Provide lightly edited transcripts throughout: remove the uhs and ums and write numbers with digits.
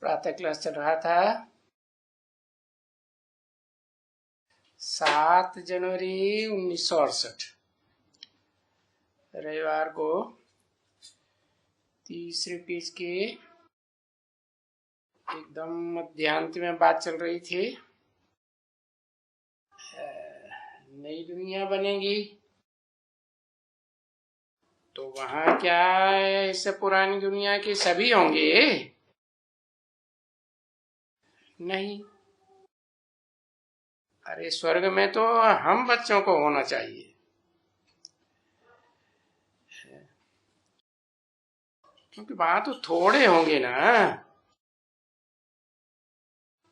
प्रातः क्लास चल रहा था। 7 जनवरी 1968 रविवार को 30 पेज के एकदम मध्यांत में बात चल रही थी। नई दुनिया बनेगी तो वहां क्या ऐसे पुरानी दुनिया के सभी होंगे? नहीं। अरे स्वर्ग में तो हम बच्चों को होना चाहिए। क्योंकि वहां तो थोड़े होंगे ना।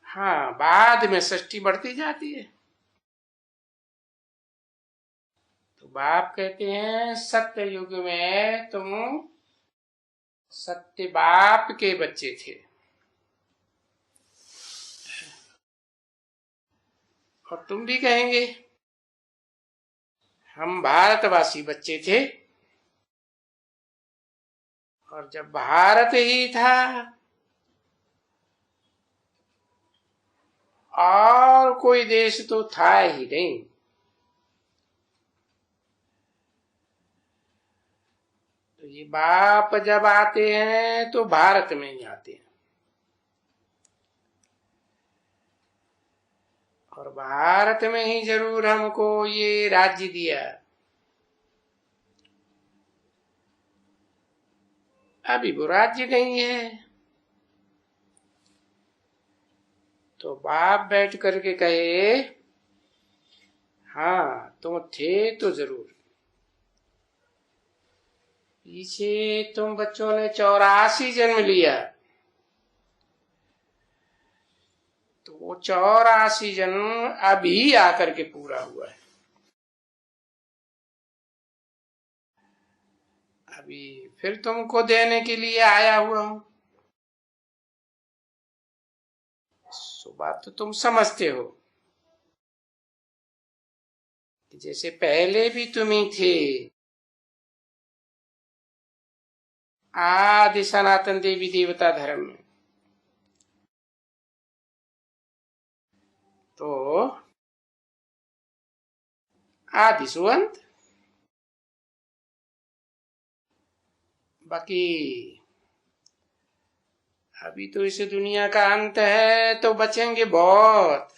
हाँ, बाद में सृष्टि बढ़ती जाती है। तो बाप कहते हैं सत्य युग में तुम सत्य बाप के बच्चे थे और तुम भी कहेंगे हम भारतवासी बच्चे थे। और जब भारत ही था और कोई देश तो था ही नहीं, तो ये बाप जब आते हैं तो भारत में ही आते हैं और भारत में ही जरूर हमको ये राज्य दिया। अभी वो राज्य नहीं है तो बाप बैठ करके कहे हाँ तुम थे तो जरूर। पीछे तुम बच्चों ने 84 जन्म लिया तो वो 84 जन्म अभी आकर के पूरा हुआ है। अभी फिर तुमको देने के लिए आया हुआ हूं। सो बात तो तुम समझते हो कि जैसे पहले भी तुम ही थे, आदि सनातन देवी देवता धर्म में, तो आदि सुअंत। बाकी अभी तो इस दुनिया का अंत है तो बचेंगे बहुत,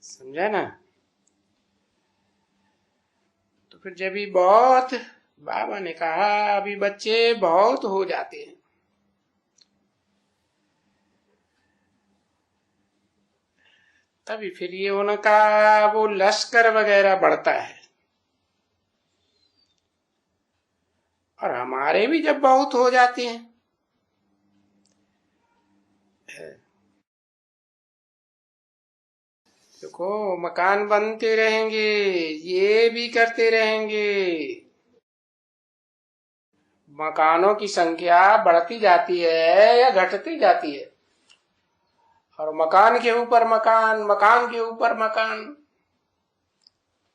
समझा ना? तो फिर जब भी बहुत, बाबा ने कहा अभी बच्चे बहुत हो जाते हैं तभी फिर ये उनका वो लश्कर वगैरह बढ़ता है। और हमारे भी जब बहुत हो जाते हैं देखो, मकान बनते रहेंगे, ये भी करते रहेंगे, मकानों की संख्या बढ़ती जाती है या घटती जाती है? और मकान के ऊपर मकान, मकान के ऊपर मकान,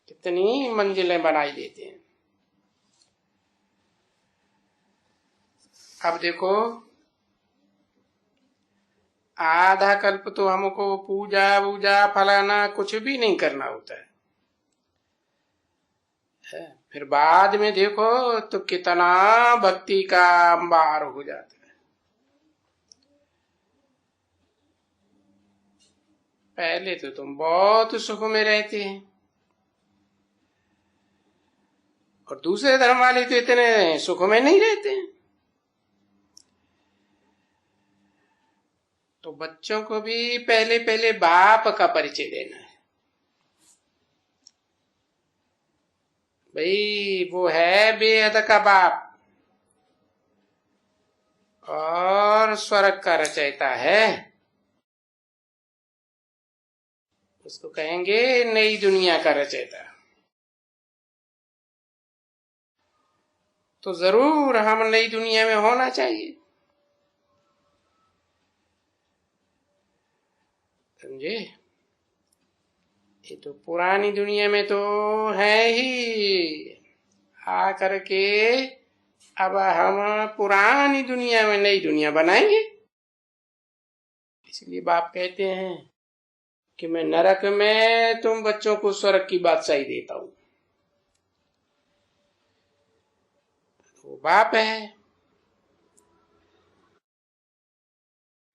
कितनी मंजिलें बनाई देते हैं। अब देखो, आधा कल्प तो हमको पूजा वूजा फलाना कुछ भी नहीं करना होता है। फिर बाद में देखो तो कितना भक्ति का अंबार हो जाता है। पहले तो तुम बहुत सुख में रहते हैं और दूसरे धर्म वाले तो इतने सुख में नहीं रहते हैं। तो बच्चों को भी पहले पहले बाप का परिचय देना है। भाई वो है बेहद का बाप और स्वर्ग का रचयिता है। उसको कहेंगे नई दुनिया का रचयिता। तो जरूर हम नई दुनिया में होना चाहिए, समझे? ये तो पुरानी दुनिया में तो है ही, आ करके अब हम पुरानी दुनिया में नई दुनिया बनाएंगे। इसलिए बाप कहते हैं कि मैं नरक में तुम बच्चों को स्वर्ग की बादशाही देता हूं। वो बाप है,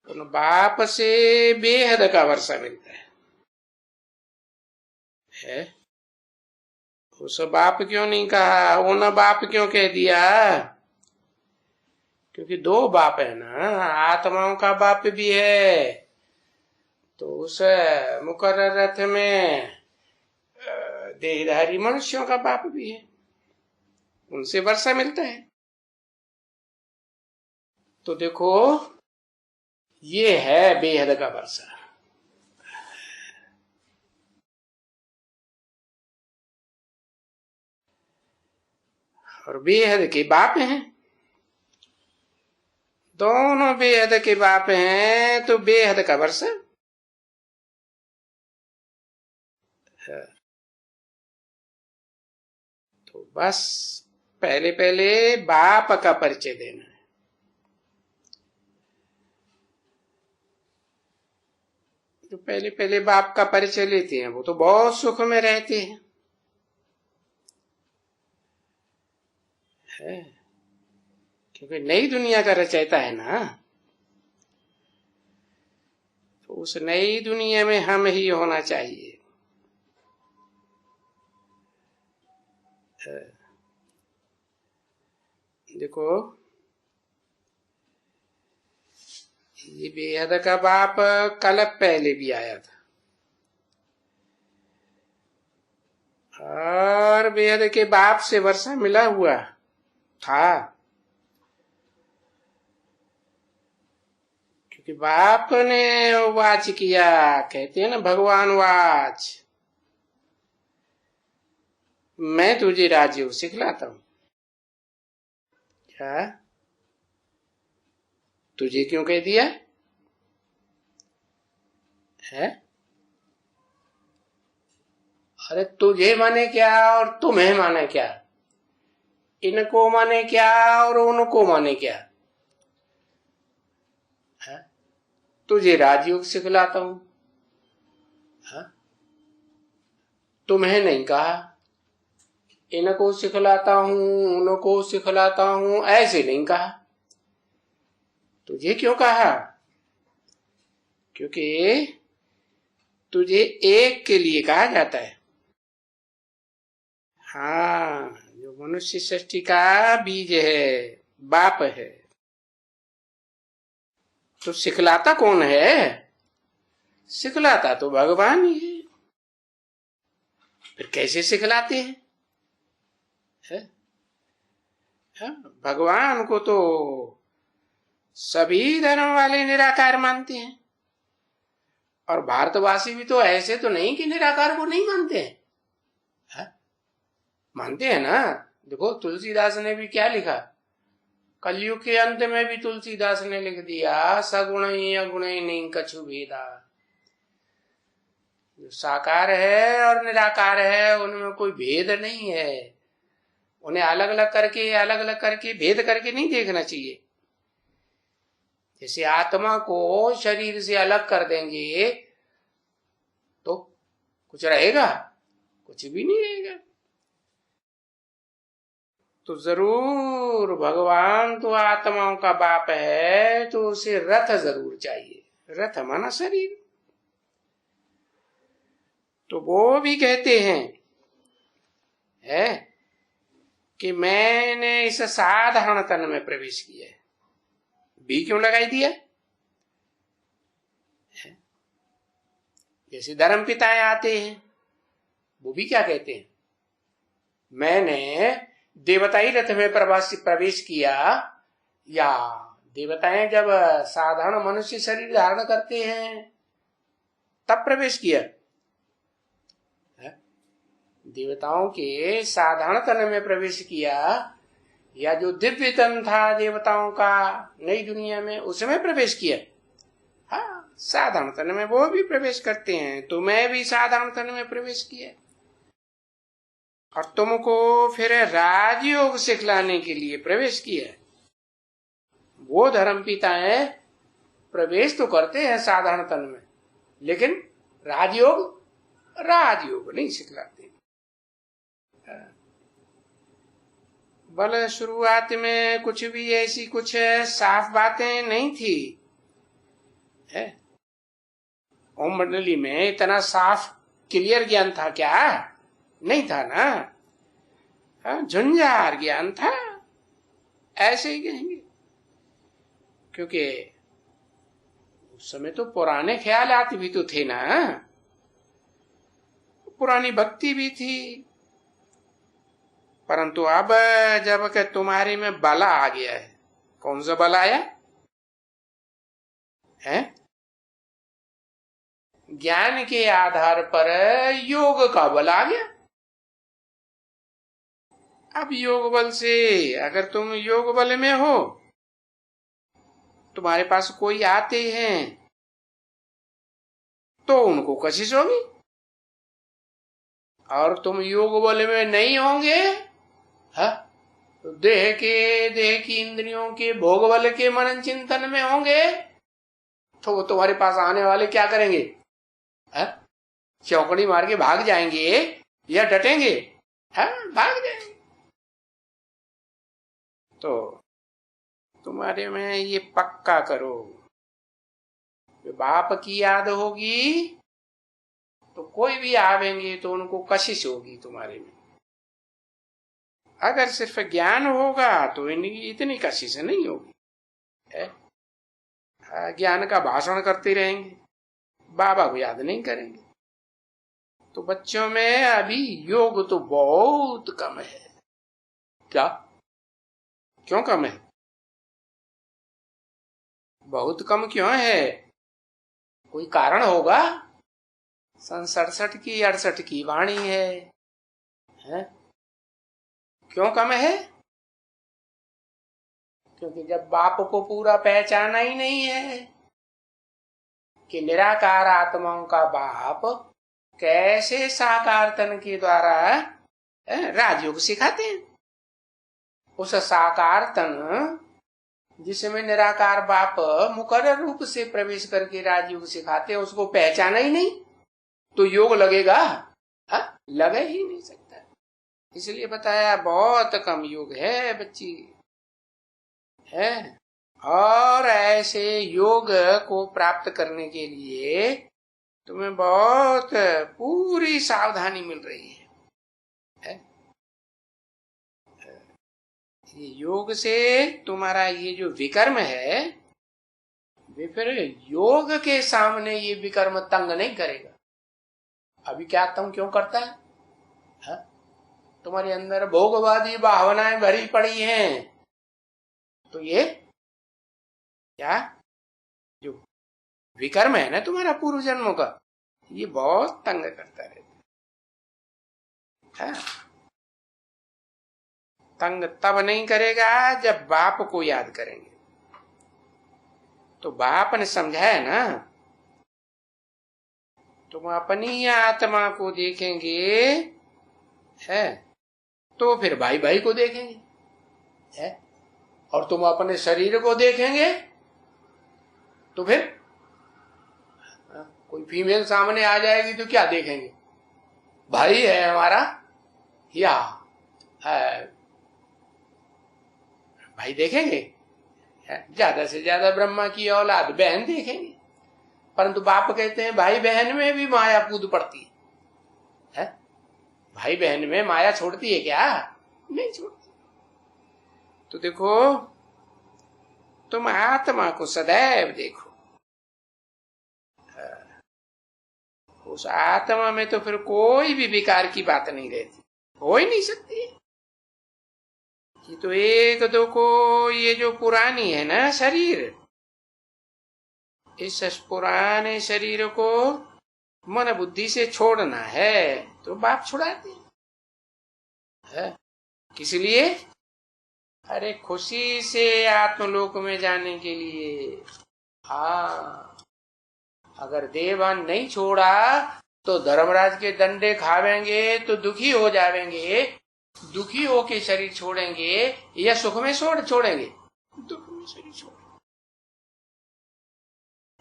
उन बाप से बेहद का वर्षा मिलता है? उस बाप क्यों नहीं कहा, वो न बाप क्यों कह दिया? क्योंकि दो बाप है ना, आत्माओं का बाप भी है, तो उस मुकर्रर रथ में देहधारी मनुष्यों का बाप भी है, उनसे वर्षा मिलता है। तो देखो, ये है बेहद का वर्षा। और बेहद के बाप हैं, दोनों बेहद के बाप हैं, तो बेहद का वर्षा। तो बस पहले पहले बाप का परिचय देना है। जो पहले पहले बाप का परिचय लेते हैं वो तो बहुत सुख में रहते हैं, है? क्योंकि नई दुनिया का रचयिता है ना, तो उस नई दुनिया में हम ही होना चाहिए। देखो, ये बेहद का बाप कल पहले भी आया था, और बेहद के बाप से वर्षा मिला हुआ था, क्योंकि बाप ने वाच किया। कहते हैं ना, भगवान वाच, मैं तुझे राजयोग सिखलाता हूं। क्या तुझे क्यों कह दिया है? अरे तुझे माने क्या और तुम्हें माने क्या? इनको माने क्या और उनको माने क्या? है? तुझे राजयोग सिखलाता हूं, तुम्हें नहीं कहा। इनको सिखलाता हूं, उनको सिखलाता हूं, ऐसे नहीं कहा। तुझे क्यों कहा? क्योंकि तुझे एक के लिए कहा जाता है। हाँ, जो मनुष्य सृष्टि का बीज है, बाप है, तो सिखलाता कौन है? सिखलाता तो भगवान ही है। फिर कैसे सिखलाते हैं? भगवान को तो सभी धर्म वाले निराकार मानते हैं, और भारतवासी भी तो ऐसे तो नहीं कि निराकार को नहीं मानते हैं, मानते हैं ना। देखो, तुलसीदास ने भी क्या लिखा, कलयुग के अंत में भी तुलसीदास ने लिख दिया, सगुण अगुण नहीं कछु भेदा। जो साकार है और निराकार है उनमें कोई भेद नहीं है। उन्हें अलग अलग करके भेद करके नहीं देखना चाहिए। जैसे आत्मा को शरीर से अलग कर देंगे तो कुछ रहेगा? कुछ भी नहीं रहेगा। तो जरूर भगवान तो आत्माओं का बाप है, तो उसे रथ जरूर चाहिए। रथ माना शरीर। तो वो भी कहते हैं है कि मैंने इस साधारण तन में प्रवेश किया है। भी क्यों लगाई दिया? जैसे धर्म पिताएं आते हैं, वो भी क्या कहते हैं, मैंने देवताई रथ में प्रवेश किया। या देवताएं जब साधारण मनुष्य शरीर धारण करते हैं तब प्रवेश किया। देवताओं के साधारण तन में प्रवेश किया, या जो दिव्य तन था देवताओं का नई दुनिया में, उसमें प्रवेश किया। हाँ, साधारण तन में वो भी प्रवेश करते हैं, तो मैं भी साधारण तन में प्रवेश किया। और तुमको फिर राजयोग सिखलाने के लिए प्रवेश किया है। वो धर्म पिता है, प्रवेश तो करते हैं साधारण तन में, लेकिन राजयोग नहीं सिखलाते। भले शुरुआत में कुछ भी ऐसी कुछ साफ बातें नहीं थी, है ओम मंडली में इतना साफ क्लियर ज्ञान था क्या? नहीं था ना, झुंझार ज्ञान था, ऐसे ही कहेंगे। क्योंकि उस समय तो पुराने ख्यालात भी तो थे ना, पुरानी भक्ति भी थी। परंतु अब जब के तुम्हारे में बला आ गया है, कौन सा बल आया है? ज्ञान के आधार पर योग का बल आ गया। अब योग बल से, अगर तुम योग बल में हो, तुम्हारे पास कोई आते हैं तो उनको कशिश होगी, और तुम योग बल में नहीं होंगे, तो देह की इंद्रियों के भोग बल के मनन चिंतन में होंगे, तो वो तुम्हारे पास आने वाले क्या करेंगे? चौकड़ी मार के भाग जाएंगे या डटेंगे? भाग जाएंगे। तो तुम्हारे में ये पक्का करो, बाप की याद होगी तो कोई भी आवेंगे तो उनको कशिश होगी तुम्हारे में। अगर सिर्फ ज्ञान होगा तो इतनी कशिश नहीं होगी। ज्ञान का भाषण करते रहेंगे, बाबा को याद नहीं करेंगे। तो बच्चों में अभी योग तो बहुत कम है। क्या? क्यों कम है? बहुत कम क्यों है? कोई कारण होगा। सन 67 की 68 की वाणी है? क्यों कम है? क्योंकि जब बाप को पूरा पहचाना ही नहीं है कि निराकार आत्माओं का बाप कैसे साकार तन के द्वारा राजयोग सिखाते हैं। उस साकार तन जिसमें निराकार बाप मुकर्रर रूप से प्रवेश करके राजयोग सिखाते हैं, उसको पहचाना ही नहीं तो योग लगेगा? लग ही नहीं सकता। इसलिए बताया बहुत कम योग है बच्ची है। और ऐसे योग को प्राप्त करने के लिए तुम्हें बहुत पूरी सावधानी मिल रही है? ये योग से तुम्हारा ये जो विकर्म है, वे फिर योग के सामने ये विकर्म तंग नहीं करेगा। अभी क्या तंग क्यों करता है? तुम्हारे अंदर भोगवादी भावनाएं भरी पड़ी हैं, तो ये क्या जो विकर्म है ना तुम्हारा पूर्व जन्मों का, ये बहुत तंग करता रहता है। तंग तब नहीं करेगा जब बाप को याद करेंगे। तो बाप ने समझाया ना, तुम अपनी आत्मा को देखेंगे है तो फिर भाई भाई को देखेंगे है, और तुम अपने शरीर को देखेंगे तो फिर कोई फीमेल सामने आ जाएगी तो क्या देखेंगे? भाई है हमारा या भाई देखेंगे? ज्यादा से ज्यादा ब्रह्मा की औलाद बहन देखेंगे। परंतु बाप कहते हैं भाई बहन में भी माया कूद पड़ती है। भाई बहन में माया छोड़ती है क्या? नहीं छोड़ती। तो देखो, तुम आत्मा को सदैव देखो। उस आत्मा में तो फिर कोई भी विकार की बात नहीं रहती, हो ही नहीं सकती। ये तो एक दो को, ये जो पुरानी है ना शरीर, इस पुराने शरीर को मन बुद्धि से छोड़ना है तो बाप छुड़ाते हैं। किस लिए? अरे खुशी से आत्मलोक में जाने के लिए। हाँ, अगर देवान नहीं छोड़ा तो धर्मराज के डंडे खावेंगे तो दुखी हो जाएंगे, दुखी होके शरीर छोड़ेंगे या सुख में छोड़ेंगे? दुख में शरीर छोड़ेंगे।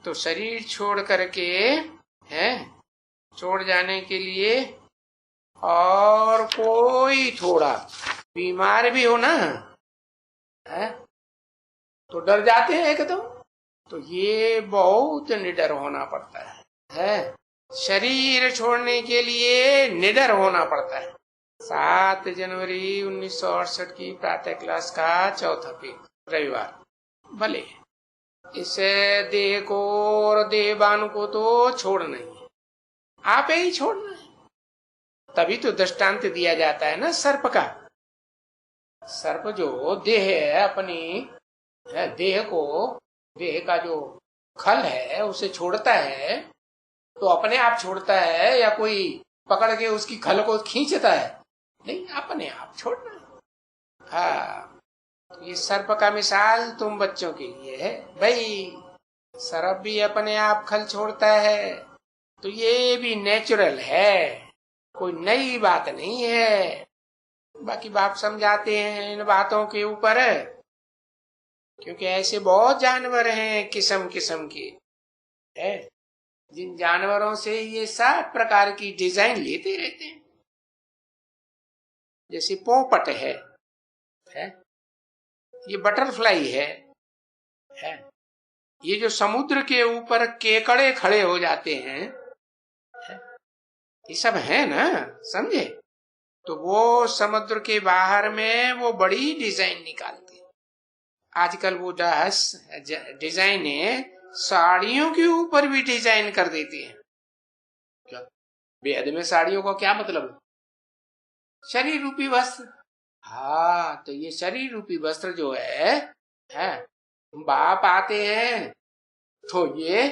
तो शरीर छोड़ करके है, छोड़ जाने के लिए, और कोई थोड़ा बीमार भी हो ना है तो डर जाते हैं एकदम। तो ये बहुत निडर होना पड़ता है। शरीर छोड़ने के लिए निडर होना पड़ता है। 7 जनवरी 1968 की प्रातः क्लास का चौथा पेज, रविवार। भले इस देह को और देहवान को तो छोड़ना ही है, आप ही छोड़ना है। तभी तो दृष्टांत दिया जाता है ना सर्प का। सर्प जो देह है अपनी है, देह का जो खल है उसे छोड़ता है, तो अपने आप छोड़ता है या कोई पकड़ के उसकी खल को खींचता है? नहीं, अपने आप छोड़ना है। हाँ, तो ये सर्प का मिसाल तुम बच्चों के लिए है भाई। सर्प भी अपने आप खल छोड़ता है, तो ये भी नेचुरल है, कोई नई बात नहीं है। बाकी बाप समझाते हैं इन बातों के ऊपर, क्योंकि ऐसे बहुत जानवर हैं किस्म किस्म के है, जिन जानवरों से ये सब प्रकार की डिजाइन लेते रहते हैं। जैसे पोपट है, ये बटरफ्लाई है, ये जो समुद्र के ऊपर केकड़े खड़े हो जाते हैं है? ये सब है ना, समझे? तो वो समुद्र के बाहर में वो बड़ी डिजाइन निकालते हैं। आजकल वो डिजाइन साड़ियों के ऊपर भी डिजाइन कर देती हैं। क्या बेहद में साड़ियों का क्या मतलब? शरीर रूपी वस्त्र। हाँ, तो ये शरीर रूपी वस्त्र जो है बाप आते हैं तो ये,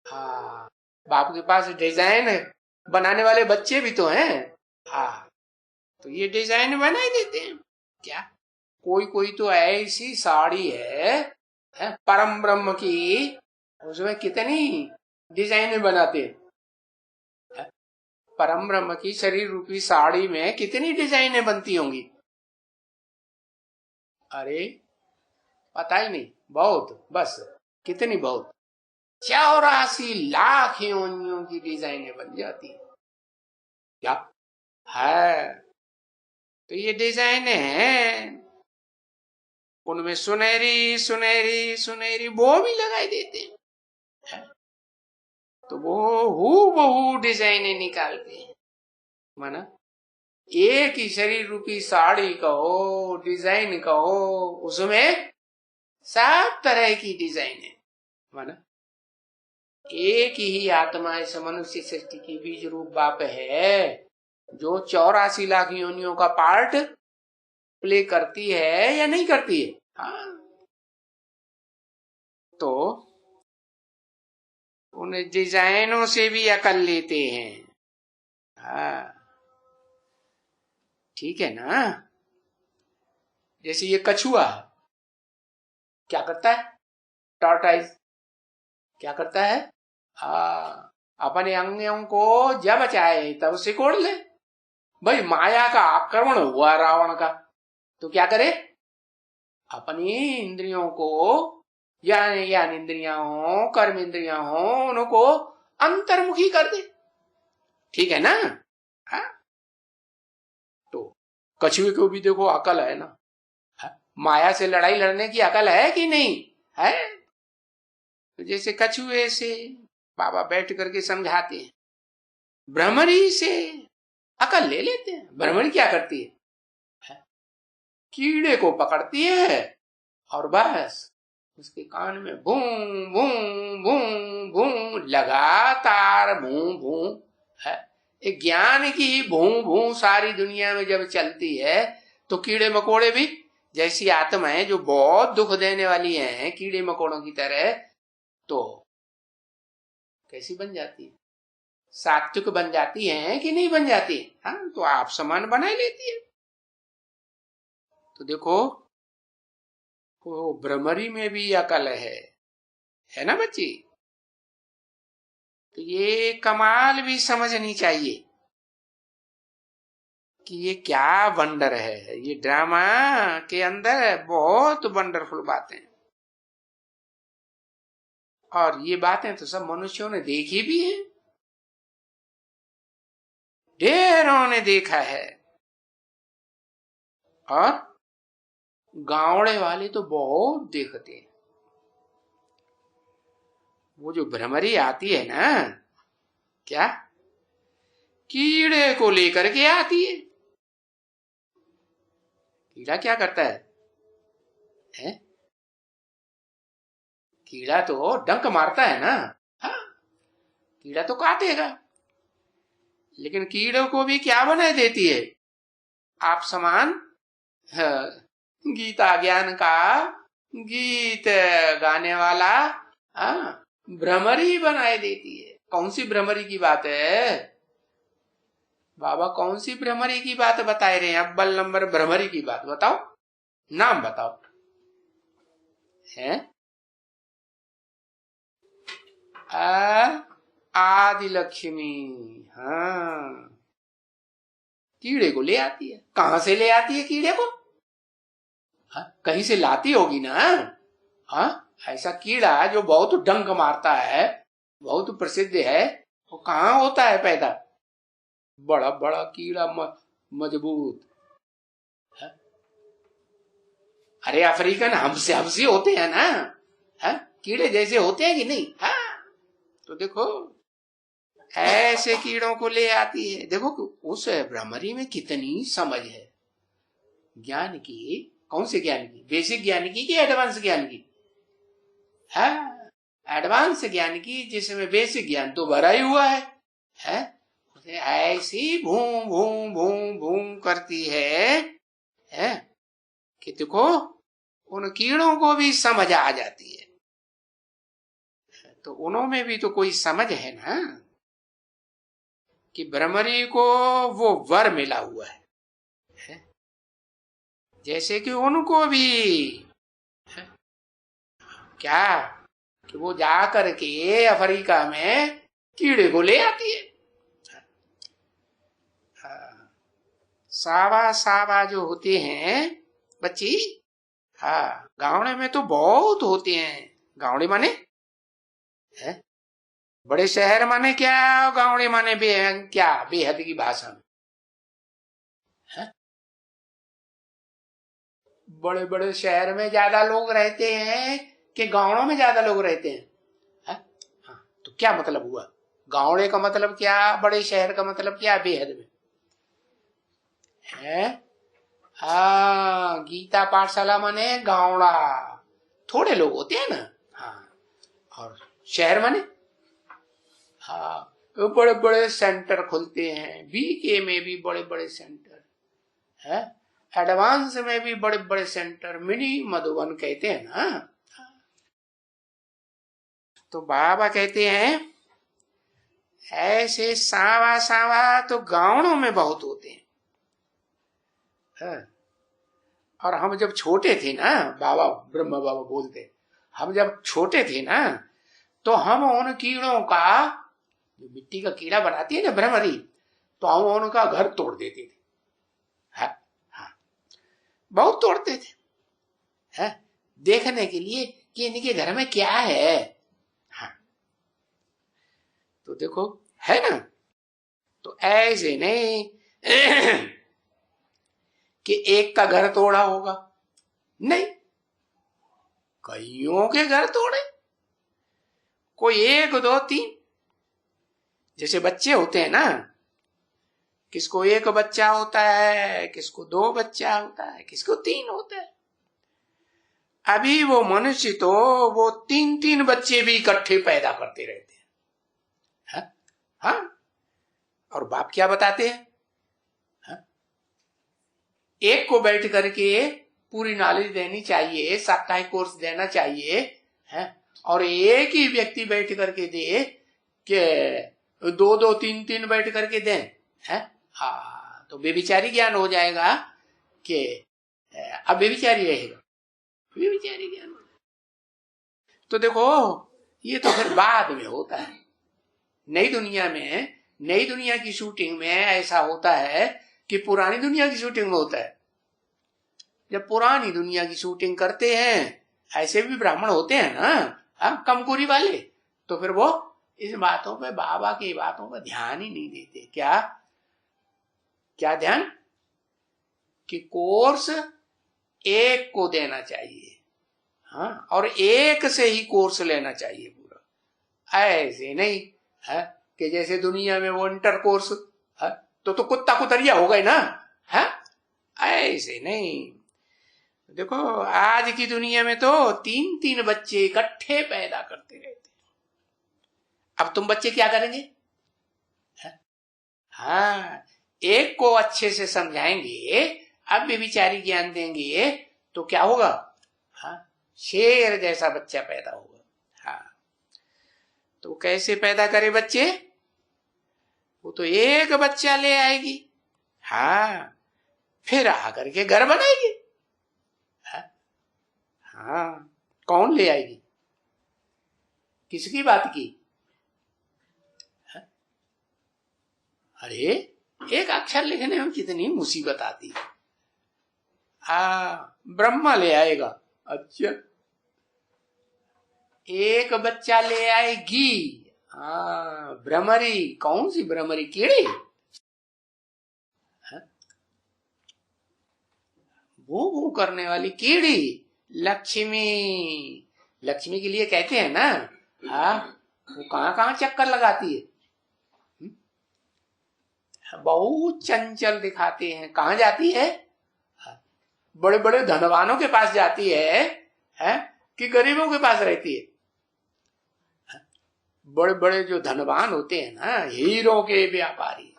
हाँ, बाप के पास डिजाइन बनाने वाले बच्चे भी तो हैं। हाँ, तो ये डिजाइन बना ही देते हैं। क्या कोई तो ऐसी साड़ी है परम ब्रह्म की, उसमें कितनी डिजाइने बनाते हैं। परम ब्रह्म की शरीर रूपी साड़ी में कितनी डिजाइने बनती होंगी? अरे पता ही नहीं, बहुत, बस कितनी, बहुत 84 लाख योनियों की डिजाइने बन जाती है। क्या है? तो ये डिजाइन है, उनमें सुनहरी सुनहरी सुनहरी वो भी लगाई देते हैं। तो वो हूबहू डिजाइने निकालते हैं। माना एक ही शरीर रूपी साड़ी कहो, डिजाइन कहो, उसमें सब तरह की डिजाइन है। माना एक ही आत्मा इस मनुष्य सृष्टि की बीज रूप बाप है, जो 84 लाख योनियों का पार्ट प्ले करती है या नहीं करती है? हाँ, तो उन डिजाइनों से भी अकल लेते हैं। हाँ, ठीक है ना। जैसे ये कछुआ क्या करता है, टॉर्टाइज क्या करता है, अपने अंगों को जब चाहे तब सिकोड़ ले। भाई माया का आक्रमण हुआ रावण का, तो क्या करे, अपनी इंद्रियों को, ज्ञान इंद्रियां हो, कर्म इंद्रियां हो, उनको अंतर्मुखी कर दे। ठीक है ना। हाँ? तो कछुए को भी देखो अकल है ना, माया से लड़ाई लड़ने की अकल है कि नहीं है? तो जैसे कछुए से बाबा बैठ करके समझाते हैं, भ्रमरी से अकल ले लेते हैं। भ्रमरी क्या करती है? कीड़े को पकड़ती है और बस उसके कान में भूं भूं भूं भूं लगातार भूं भूं है। एक ज्ञान की भूं भूं सारी दुनिया में जब चलती है, तो कीड़े मकोड़े भी, जैसी आत्माएं जो बहुत दुख देने वाली हैं कीड़े मकोड़ों की तरह, तो कैसी बन जाती है? सात्विक बन जाती है कि नहीं बन जाती? हाँ, तो आप समान बना लेती है। तो देखो वो भ्रमरी में भी अकल है ना बच्ची? तो ये कमाल भी समझनी चाहिए कि ये क्या वंडर है। ये ड्रामा के अंदर बहुत वंडरफुल बातें हैं, और ये बातें तो सब मनुष्यों ने देखी भी है, ढेरों ने देखा है। और गावड़े वाले तो बहुत देखते हैं। वो जो भ्रमरी आती है ना, क्या कीड़े को लेकर के आती है। कीड़ा क्या करता है? कीड़ा तो डंक मारता है ना। हाँ, कीड़ा तो काटेगा, लेकिन कीड़ों को भी क्या बनाए देती है? आप समान हाँ, गीता ज्ञान का गीत गाने वाला, हाँ, भ्रमरी बनाए देती है। कौन सी भ्रमरी की बात है बाबा? कौन सी भ्रमरी की बात बताए रहे हैं? अव्वल नंबर भ्रमरी की बात बताओ, नाम बताओ। है आदि लक्ष्मी। हाँ, कीड़े को ले आती है। कहां से ले आती है कीड़े को? हाँ, कहीं से लाती होगी ना। हाँ, ऐसा कीड़ा जो बहुत डंक मारता है, बहुत प्रसिद्ध है, वो कहाँ होता है पैदा? बड़ा बड़ा कीड़ा मजबूत है। अरे अफ्रीकन हमसे हमसे होते हैं ना, है? कीड़े जैसे होते हैं कि नहीं? हाँ, तो देखो ऐसे कीड़ों को ले आती है। देखो उस भ्रमरी में कितनी समझ है ज्ञान की। कौन से ज्ञान की? बेसिक ज्ञान की कि एडवांस ज्ञान की? है एडवांस ज्ञान की, जिसमें बेसिक ज्ञान तो भरा ही हुआ है? ऐसी भूम भूम भूम भूम करती है कि देखो उन कीड़ों को भी समझ आ जाती है। तो उनमें भी तो कोई समझ है ना कि भ्रमरी को वो वर मिला हुआ है? जैसे कि उनको भी है? क्या कि वो जा करके अफ्रीका में कीड़े को ले आती है। सावा सावा जो होते हैं बच्ची, हाँ, गावड़े में तो बहुत होते हैं। गावड़े माने है बड़े शहर माने क्या, गावड़े माने क्या बेहद की भाषा में है? बड़े बड़े शहर में ज्यादा लोग रहते हैं कि गावड़ों में ज्यादा लोग रहते हैं? है? हाँ, तो क्या मतलब हुआ? गावड़े का मतलब क्या, बड़े शहर का मतलब क्या बेहद में है? हाँ, गीता पाठशाला माने गावड़ा थोड़े लोग होते हैं ना। हाँ, और शहर माने हाँ, तो बड़े बड़े सेंटर खुलते हैं। बीके में भी बड़े बड़े सेंटर है, एडवांस में भी बड़े बड़े सेंटर, मिनी मधुबन कहते हैं ना। तो बाबा कहते हैं ऐसे सावा सावा तो गांवों में बहुत होते हैं। और हम जब छोटे थे ना, बाबा ब्रह्मा बाबा बोलते, हम जब छोटे थे ना, तो हम उन कीड़ों का, जो मिट्टी का कीड़ा बनाती है ना भ्रमरी, तो हम उनका घर तोड़ देते थे। हाँ, हाँ, बहुत तोड़ते थे, है? देखने के लिए कि इनके घर में क्या है। हाँ, तो देखो है ना। तो ऐसे नहीं कि एक का घर तोड़ा होगा, नहीं, कईयों के घर तोड़े। कोई एक दो तीन, जैसे बच्चे होते हैं ना, किसको एक बच्चा होता है, किसको दो बच्चा होता है, किसको तीन होता है। अभी वो मनुष्य तो वो तीन तीन बच्चे भी इकट्ठे पैदा करते रहते हैं। हाँ, हाँ? और बाप क्या बताते हैं? हाँ? एक को बैठ करके पूरी नॉलेज देनी चाहिए, साप्ताहिक कोर्स देना चाहिए, है? और एक ही व्यक्ति बैठ करके दे कि दो दो तीन तीन बैठ करके दें, है? हाँ, तो बेविचारी ज्ञान हो जाएगा कि अब बेविचारी रहेगा, बेविचारी ज्ञान। तो देखो ये तो फिर बाद में होता है, नई दुनिया की शूटिंग में ऐसा होता है कि पुरानी दुनिया की शूटिंग में होता है। जब पुरानी दुनिया की शूटिंग करते हैं, ऐसे भी ब्राह्मण होते हैं ना, कमकुरी वाले, तो फिर वो इस बातों पे, बाबा की बातों पर ध्यान ही नहीं देते। क्या क्या ध्यान? कि कोर्स एक को देना चाहिए, हाँ, और एक से ही कोर्स लेना चाहिए पूरा। ऐसे नहीं है कि जैसे दुनिया में वो इंटर कोर्स है, तो कुत्ता कुतरिया हो गए ना, है, ऐसे नहीं। देखो आज की दुनिया में तो 3-3 बच्चे इकट्ठे पैदा करते रहते। अब तुम बच्चे क्या करेंगे? हाँ, एक को अच्छे से समझाएंगे, अब भी विचारी ज्ञान देंगे, तो क्या होगा? हाँ, शेर जैसा बच्चा पैदा होगा। हाँ, तो कैसे पैदा करे बच्चे? वो तो एक बच्चा ले आएगी, हाँ, फिर आकर के घर बनाएगी। हाँ, कौन ले आएगी? किसकी बात की? अरे एक अक्षर लिखने में कितनी मुसीबत आती है। ब्रह्मा ले आएगा, अच्छा, एक बच्चा ले आएगी, भ्रमरी। कौन सी भ्रमरी? कीड़ी, वो वो करने वाली कीड़ी, लक्ष्मी। लक्ष्मी के लिए कहते हैं ना, वो कहां कहां चक्कर लगाती है, बहुत चंचल दिखाते हैं। कहां जाती है? बड़े बड़े धनवानों के पास जाती है, कि गरीबों के पास रहती है? बड़े बड़े जो धनवान होते हैं ना, हीरों के व्यापारी,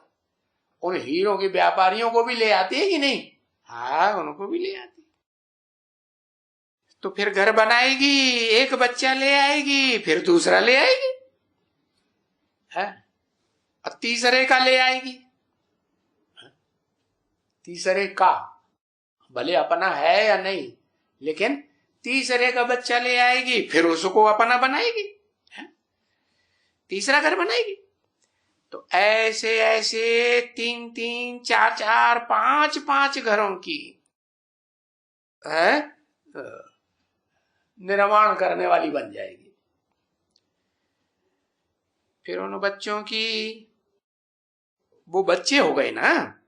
उन हीरों के व्यापारियों को भी ले आती है कि नहीं? हाँ, उनको भी ले आती। तो फिर घर बनाएगी, एक बच्चा ले आएगी, फिर दूसरा ले आएगी, है, और तीसरे का ले आएगी। तीसरे का भले अपना है या नहीं, लेकिन तीसरे का बच्चा ले आएगी, फिर उसको अपना बनाएगी, तीसरा घर बनाएगी। तो ऐसे ऐसे 3-3, 4-4, 5-5 घरों की निर्माण करने वाली बन जाएगी। फिर उन बच्चों की, वो बच्चे हो गए ना,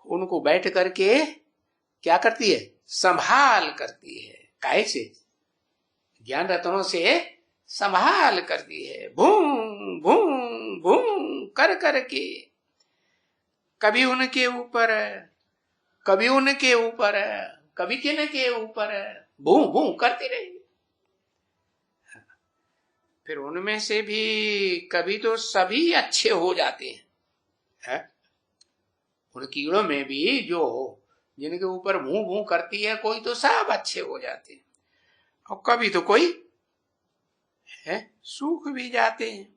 उनको बैठ करके क्या करती है? संभाल करती है। कैसे? ज्ञान रत्नों से संभाल करती है, भूं भूं भूं कर करके, कभी उनके ऊपर, कभी उनके ऊपर, कभी किनके ऊपर, भूं भूं करती रहेगी। फिर उनमें से भी कभी तो सभी अच्छे हो जाते हैं, है? उन कीड़ों में भी जो जिनके ऊपर भूं भूं करती है, कोई तो सब अच्छे हो जाते हैं, और कभी तो कोई है सूख भी जाते हैं।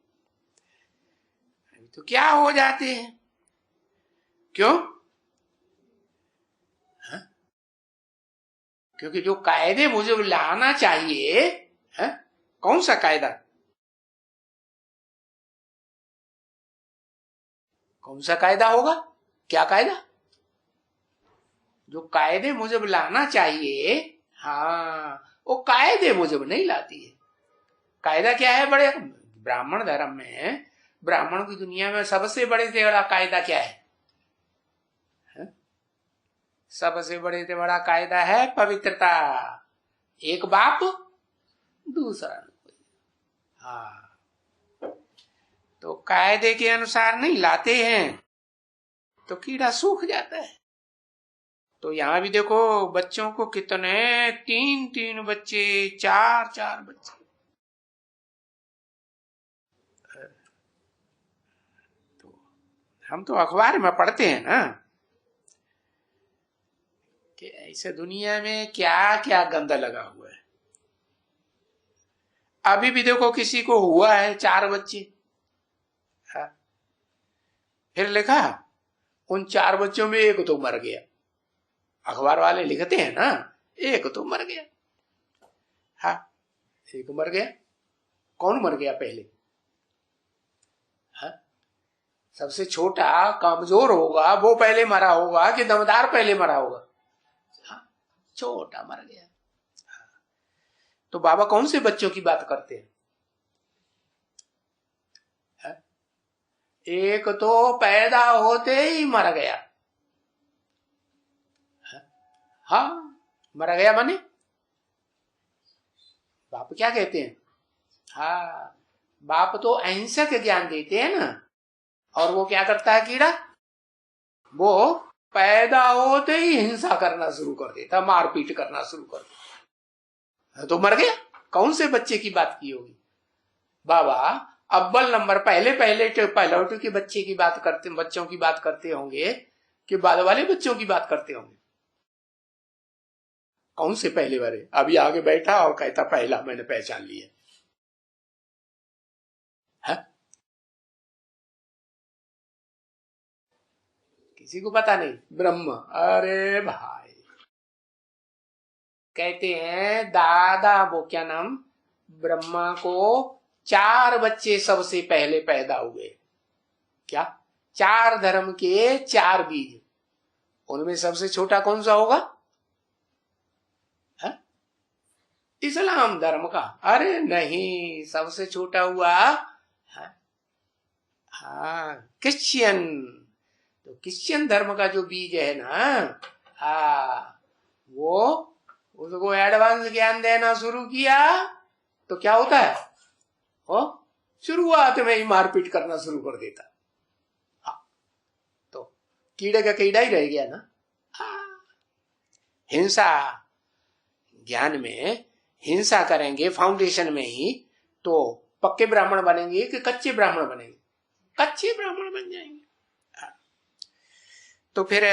तो क्या हो जाते हैं? क्यों? क्योंकि जो कायदे मुझे लाना चाहिए, है, कौन सा कायदा? कौन सा कायदा होगा? क्या कायदा? जो कायदे मुझे लाना चाहिए, हाँ, वो कायदे मुझे नहीं लाती है। कायदा क्या है? बड़े ब्राह्मण धर्म में, ब्राह्मण की दुनिया में सबसे बड़े से बड़ा कायदा क्या है? सबसे बड़े से बड़ा कायदा है पवित्रता। एक बाप दूसरा, हाँ, तो कायदे के अनुसार नहीं लाते हैं तो कीड़ा सूख जाता है। तो यहां भी देखो बच्चों को कितने, 3-3 बच्चे, 4-4 बच्चे। तो हम तो अखबार में पढ़ते हैं ना कि ऐसे दुनिया में क्या क्या गंदा लगा हुआ है। अभी भी देखो किसी को हुआ है 4 बच्चे, फिर लिखा उन 4 बच्चों में एक तो मर गया। अखबार वाले लिखते हैं ना, एक तो मर गया। हाँ, एक मर गया। कौन मर गया पहले? सबसे छोटा कमजोर होगा वो पहले मरा होगा कि दमदार पहले मरा होगा? हाँ, छोटा मर गया। तो बाबा कौन से बच्चों की बात करते हैं? एक तो पैदा होते ही मर गया। हाँ, मर गया माने बाप क्या कहते हैं? हाँ, बाप तो अहिंसक ज्ञान देते हैं ना। और वो क्या करता है कीड़ा? वो पैदा होते ही हिंसा करना शुरू कर देता, मारपीट करना शुरू कर देता, तो मर गया। कौन से बच्चे की बात की होगी? बाबा अव्वल नंबर पहले पहलौटू के बच्चे की बात करते, बच्चों की बात करते होंगे कि बाद वाले बच्चों की बात करते होंगे? कौन से पहले वाले? अभी आगे बैठा और कहता पहला मैंने पहचान लिया है? किसी को पता नहीं। ब्रह्म, अरे भाई कहते हैं दादा वो क्या नाम, ब्रह्मा को 4 बच्चे सबसे पहले पैदा हुए। क्या? 4 धर्म के 4 बीज। उनमें सबसे छोटा कौन सा होगा? है? इस्लाम धर्म का? अरे नहीं, सबसे छोटा हुआ हाँ क्रिश्चियन। तो क्रिश्चियन धर्म का जो बीज है ना, वो उसको एडवांस ज्ञान देना शुरू किया तो क्या होता है? वो शुरुआत में ही मारपीट करना शुरू कर देता। हाँ, तो कीड़े का कीड़ा ही रह गया ना। हिंसा ज्ञान में हिंसा करेंगे फाउंडेशन में ही तो पक्के ब्राह्मण बनेंगे कि कच्चे ब्राह्मण बनेंगे? कच्चे ब्राह्मण बन जाएंगे। तो फिर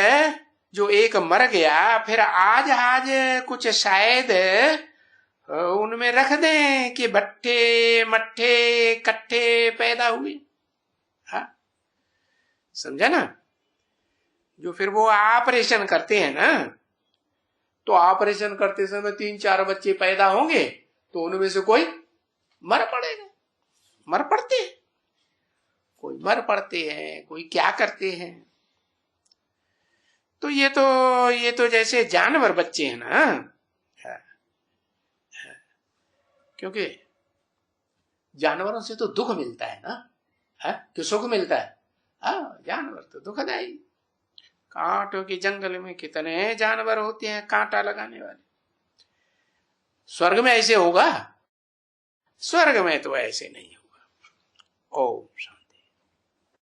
जो एक मर गया, फिर आज कुछ शायद उनमें रख दें कि भट्ठे मट्ठे कट्ठे पैदा हुए। हाँ, समझा ना? जो फिर वो ऑपरेशन करते हैं ना, तो ऑपरेशन करते समय 3-4 बच्चे पैदा होंगे तो उनमें से कोई मर पड़ेगा। मर पड़ते हैं, कोई मर पड़ते हैं, कोई क्या करते हैं। तो ये तो जैसे जानवर बच्चे हैं ना, क्योंकि जानवरों से तो दुख मिलता है ना, है कि सुख मिलता है? जानवर तो दुखदायी। कांटों के जंगल में कितने जानवर होते हैं कांटा लगाने वाले। स्वर्ग में ऐसे होगा? स्वर्ग में तो ऐसे नहीं होगा। ओम शांति।